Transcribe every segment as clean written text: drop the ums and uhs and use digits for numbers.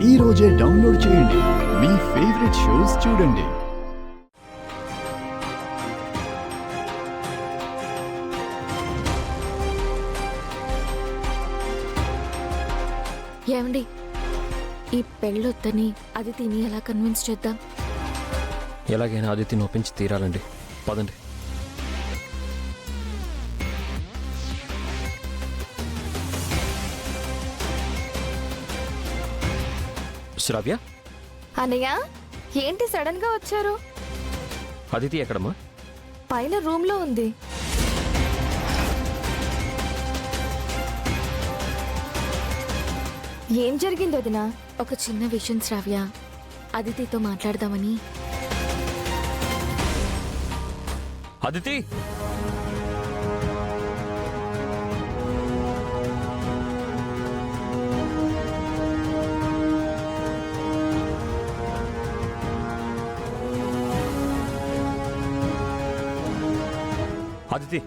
ఈ రోజే డౌన్లోడ్ చేయండి. మీ ఫేవరెట్ షోస్ చూడండి. ఏమండి, ఈ పెళ్ళొద్దని అదితిని ఎలా కన్విన్స్ చేద్దాం? ఎలాగైనా అదితిని ఒప్పించి తీరాలండి. పదండి. శ్రావ్య, అన్నయ్య, ఏంటి సడన్ గా వచ్చారు? అదితి ఎక్కడమ్మా? పైన రూమ్ లో ఉంది. ఏం జరిగింది వదినా? ఒక చిన్న విషయం శ్రావ్య, అదితితో మాట్లాడదామని. అదితి, అదితి,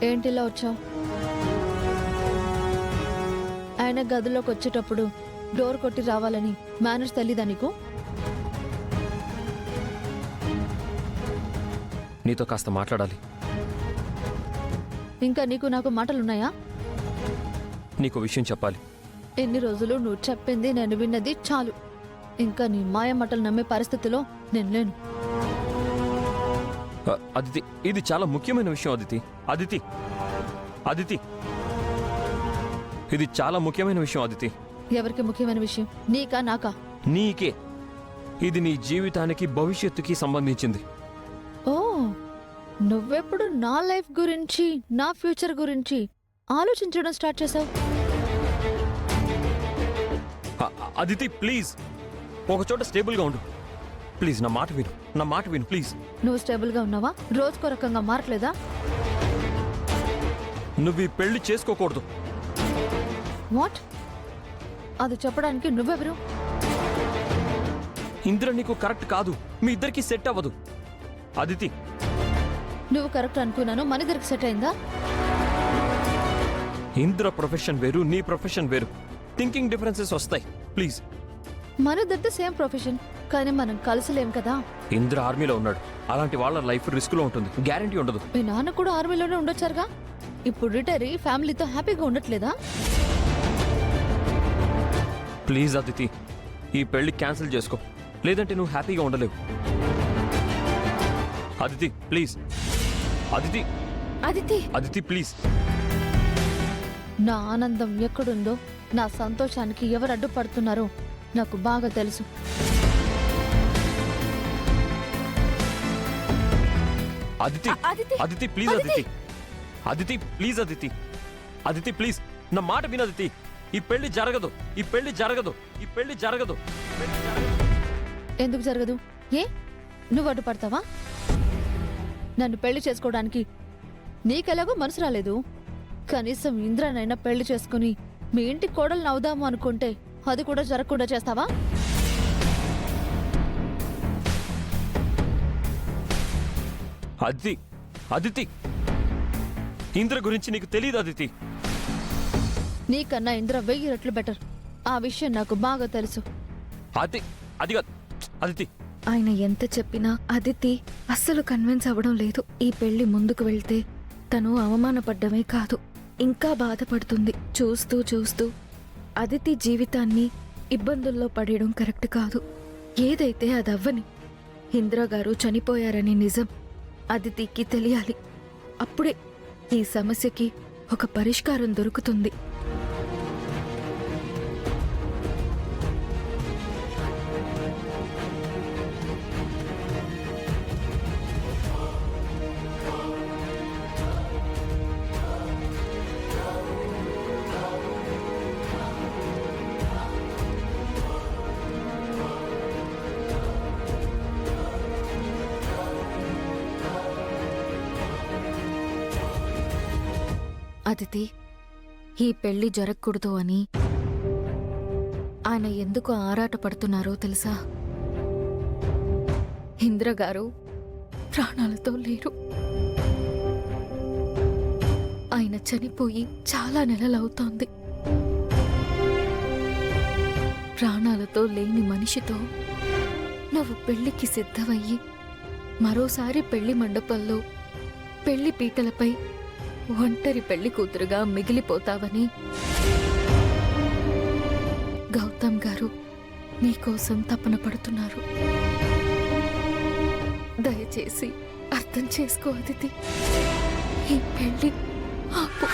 ఏంటిలా వచ్చావు? ఆయన గదిలోకి వచ్చేటప్పుడు డోర్ కొట్టి రావాలని మేనేజ్ తెలీదా నీకు? నీతో కాస్త మాట్లాడాలి. ఇంకా నీకు నాకు మాటలున్నాయా? నీకు విషయం చెప్పాలి. ఎన్ని రోజులు నువ్వు చెప్పింది నేను విన్నది చాలు. ఇంకా నీ మాయ మాటలు నమ్మే పరిస్థితిలో నేను లేను. అదితి, ఇది చాలా ముఖ్యమైన విషయం. అదితి, అదితి, అదితి, ఇది చాలా ముఖ్యమైన విషయం. అదితి, ఎవరికి ముఖ్యమైన విషయం? నీకా నాకా? నీకే. ఇది నీ జీవితానికి భవిష్యత్తుకి సంబంధించింది. ఓ, నువ్వెప్పుడు నా లైఫ్ గురించి, నా ఫ్యూచర్ గురించి ఆలోచించడం స్టార్ట్ చేసావు? అదితి, ప్లీజ్ ఒకచోట స్టేబుల్గా ఉండు. ప్లీజ్ నా మాట విను, నా మాట విను ప్లీజ్. నువ్వు స్టేబుల్గా ఉన్నావా? రోజుకో రకంగా మారట్లేదా? నువ్వు ఈ పెళ్లి చేసుకోకూడదు. వాట్? అది చెప్పడానికి నువ్వెవరు? ఇంద్ర నీకు కరెక్ట్ కాదు. మీ ఇద్దరికి సెట్ అవ్వదు. అదితి, నువ్వు కరెక్ట్ అనుకున్నాను, మన ఇద్దరికి సెట్ అయిందా? ఇంద్ర ప్రొఫెషన్ వేరు, నీ ప్రొఫెషన్ వేరు. థింకింగ్ డిఫరెన్సెస్ వస్తాయి. ప్లీజ్. మన ఇద్దరిది సేమ్ ప్రొఫెషన్, కానీ మనం కలిసిలేం కదా. ఇంద్ర ఆర్మీలో ఉన్నాడు. అలాంటి వాళ్ళ లైఫ్ రిస్క్ లో ఉంటుంది. గ్యారంటీ ఉండదు. మీ నాన్న కూడా ఆర్మీలోనే ఉండొచ్చారుగా. ఇప్పుడు రిటైర్ అయ్యి ఫ్యామిలీతో హ్యాపీగా ఉండట్లేదా? ప్లీజ్ అదితి, ఈ పెళ్లి క్యాన్సిల్ చేసుకో, లేదంటే నువ్వు హ్యాపీగా ఉండలేవు. అదితి ప్లీజ్. అదితి, అదితి, అదితి ప్లీజ్. నా ఆనందం ఎక్కడుందో, నా సంతోషానికి ఎవరు అడ్డుపడుతున్నారో నాకు బాగా తెలుసు. Aditi, Aditi, Aditi please. Aditi, Aditi please. Aditi, Aditi please, నా మాట విను. అదితి, ఈ పెళ్లి జరగదు. ఈ పెళ్లి జరగదు. ఈ పెళ్లి జరగదు. ఎందుకు జరగదు? ఏ, నువ్వు అడ్డుపడతావా? నన్ను పెళ్లి చేసుకోవడానికి నీకెలాగో మనసు రాలేదు. కనీసం ఇంద్రనైనా పెళ్లి చేసుకుని మీ ఇంటి కోడలు అవుదాము అనుకుంటే అది కూడా జరగకుండా చేస్తావా? అదితి, అదితి, ఇంద్ర గురించి నీకు తెలియదు. అదితి, నీకన్నా ఇంద్ర 1000 రెట్లు బెటర్. ఆ విషయం నాకు బాగా తెలుసు. అది అది కాదు. అదితి, ఆయన ఎంత చెప్పినా అదితి అస్సలు కన్విన్స్ అవ్వడం లేదు. ఈ పెళ్లి ముందుకు వెళ్తే తను అవమానపడ్డమే కాదు, ఇంకా బాధపడుతుంది. చూస్తూ చూస్తూ అదితి జీవితాన్ని ఇబ్బందుల్లో పడేయడం కరెక్ట్ కాదు. ఏదైతే అదవ్వని. ఇంద్ర గారు చనిపోయారనే నిజం అదితికి తెలియాలి. అప్పుడే ఈ సమస్యకి ఒక పరిష్కారం దొరుకుతుంది. అదితి, ఈ పెళ్లి జరగకూడదు అని ఆయన ఎందుకు ఆరాటపడుతున్నారో తెలుసా? ఇంద్రగారు ప్రాణాలతో లేరు. ఆయన చనిపోయి చాలా నెలలవుతోంది. ప్రాణాలతో ఆలోచనలతో లేని మనిషితో నువ్వు పెళ్లికి సిద్ధమయ్యి మరోసారి పెళ్లి మండపంలో పెళ్లి పీటలపై ఒంటరి పెళ్లి కూతురుగా మిగిలిపోతావని గౌతమ్ గారు నీకోసం తపన పడుతున్నారు. దయచేసి అర్థం చేసుకో అదితి. ఈ పెళ్లి ఆపు.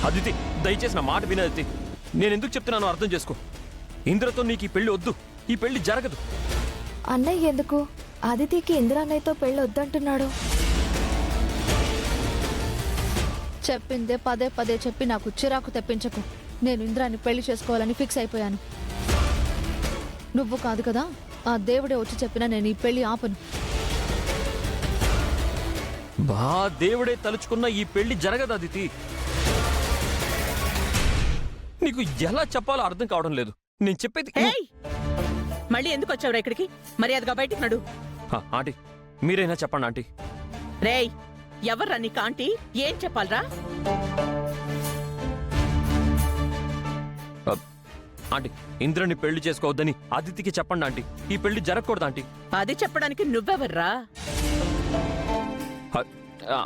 అదితి దయచేసి నా మాట విన అదితి. నేను ఎందుకు చెప్తున్నానో అర్థం చేసుకో. ఇంద్రతో నీకు ఈ పెళ్లి వద్దు, ఈ పెళ్లి జరగదు. అన్నయ్య ఎందుకు అదితికి ఇందిరాన్నయ్యతో పెళ్ళి వద్దంటున్నాడు? చెప్పిందే పదే పదే చెప్పి నాకు చిరాకు తెప్పించకు. నేను ఇంద్రాన్ని పెళ్లి చేసుకోవాలని ఫిక్స్ అయిపోయాను. నువ్వు కాదు కదా, ఆ దేవుడే వచ్చి చెప్పినా నేను ఈ పెళ్లి ఆపను. బా దేవుడే తలుచుకున్న ఈ పెళ్లి జరగదు అదితి. నీకు ఎలా చెప్పాలో అర్థం కావడం లేదు. నేను చెప్పేది ఏయ్! మళ్ళీ ఎందుకు వచ్చావురా ఇక్కడికి? మర్యాదగా బయటికి నడు. ఆంటీ మీరైనా చెప్పండి ఆంటీ. రేయ్, ఎవర్రా నీకు ఆంటీ? ఏం చెప్పాలరా? ఆంటీ ఇంద్రని పెళ్లి చేసుకోవద్దని అదితికి చెప్పండి ఆంటీ. ఈ పెళ్లి జరగకూడదు ఆంటీ. అది చెప్పడానికి నువ్వెవర్రా?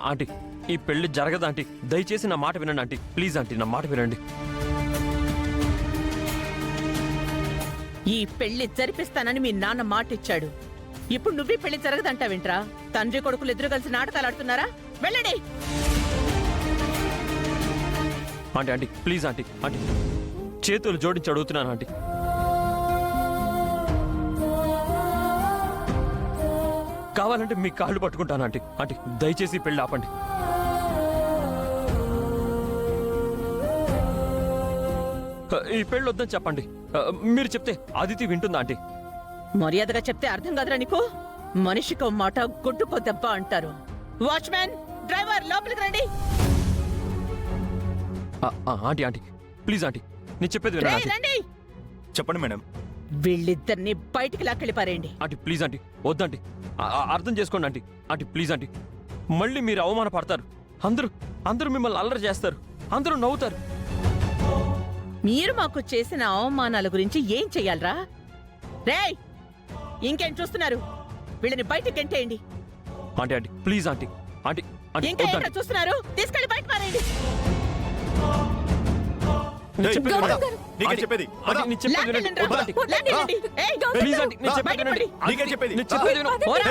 ఆంటీ ఈ పెళ్లి జరగదు ఆంటీ. దయచేసి నా మాట వినండి ఆంటీ. ప్లీజ్ ఆంటీ నా మాట వినండి. ఈ పెళ్లి జరిపిస్తానని మీ నాన్న మాట ఇచ్చాడు. ఇప్పుడు నువ్వే పెళ్లి జరగదంటావేంట్రా? తండ్రి కొడుకులు ఇద్దరు కలిసి నాటకాలు ఆడుతున్నారా? వెళ్ళండి. Aunty aunty please aunty. Aunty చేతులు జోడించి అడుగుతున్నాను ఆంటీ. కావాలంటే మీ కాళ్ళు పట్టుకుంటాను ఆంటీ. ఆంటీ దయచేసి ఈ పెళ్లి ఆపండి. ఈ పెళ్లి వద్దని చెప్పండి. మీరు చెప్తే అదితి వింటుందా ఆంటీ? మర్యాదగా చెప్తే అర్థం కాదురా నీకు? మనిషికో మాట గుడ్డుకో దెబ్బ అంటారు. వాచ్మ్యాన్, డ్రైవర్ లోపలికి రండి. ఆంటీ ఆంటీ ప్లీజ్ ఆంటీ నేను చెప్పేది వినండి రేయ్, ఆంటీ. రండి. చెప్పండి మేడం. వీళ్ళిద్దరిని బయటికి లాక్కెళ్ళి పారేయండి. ఆంటీ ప్లీజ్ ఆంటీ వద్దంటీ. అర్థం చేసుకోండి ఆంటీ. Aunty please aunty. మళ్ళీ మీరు అవమానపడతారు. అందరూ అందరూ మిమ్మల్ని అల్లరి చేస్తారు. అందరూ నవ్వుతారు. మీరు మాకు చేసిన అవమానాల గురించి ఏం చెయ్యాలరా? రేయ్, ఇంకేం చూస్తున్నారు? వీళ్ళని బయటికి గెంటేయండి. Aunty aunty please aunty. Aunty aunty ఇంకా వద్దంటీ. ఏంటో చూస్తున్నారు? తీసుకెళ్లి బయట పారేయండి. నేను చెప్పేది వినండి. నీకే ఆంటీ, చెప్పేది. ఆంటీ, నేను చెప్పేది వినండి. లాక్కెళ్ళండి రా. వద్దంటీ. లాక్కెళ్ళండి. ఏయ్, ప్లీజ్ ఆంటీ నేను చెప్పేది బయట వినండి. పడి. నీకే చెప్పేది. నేను చెప్పేది వినండి. పోరా.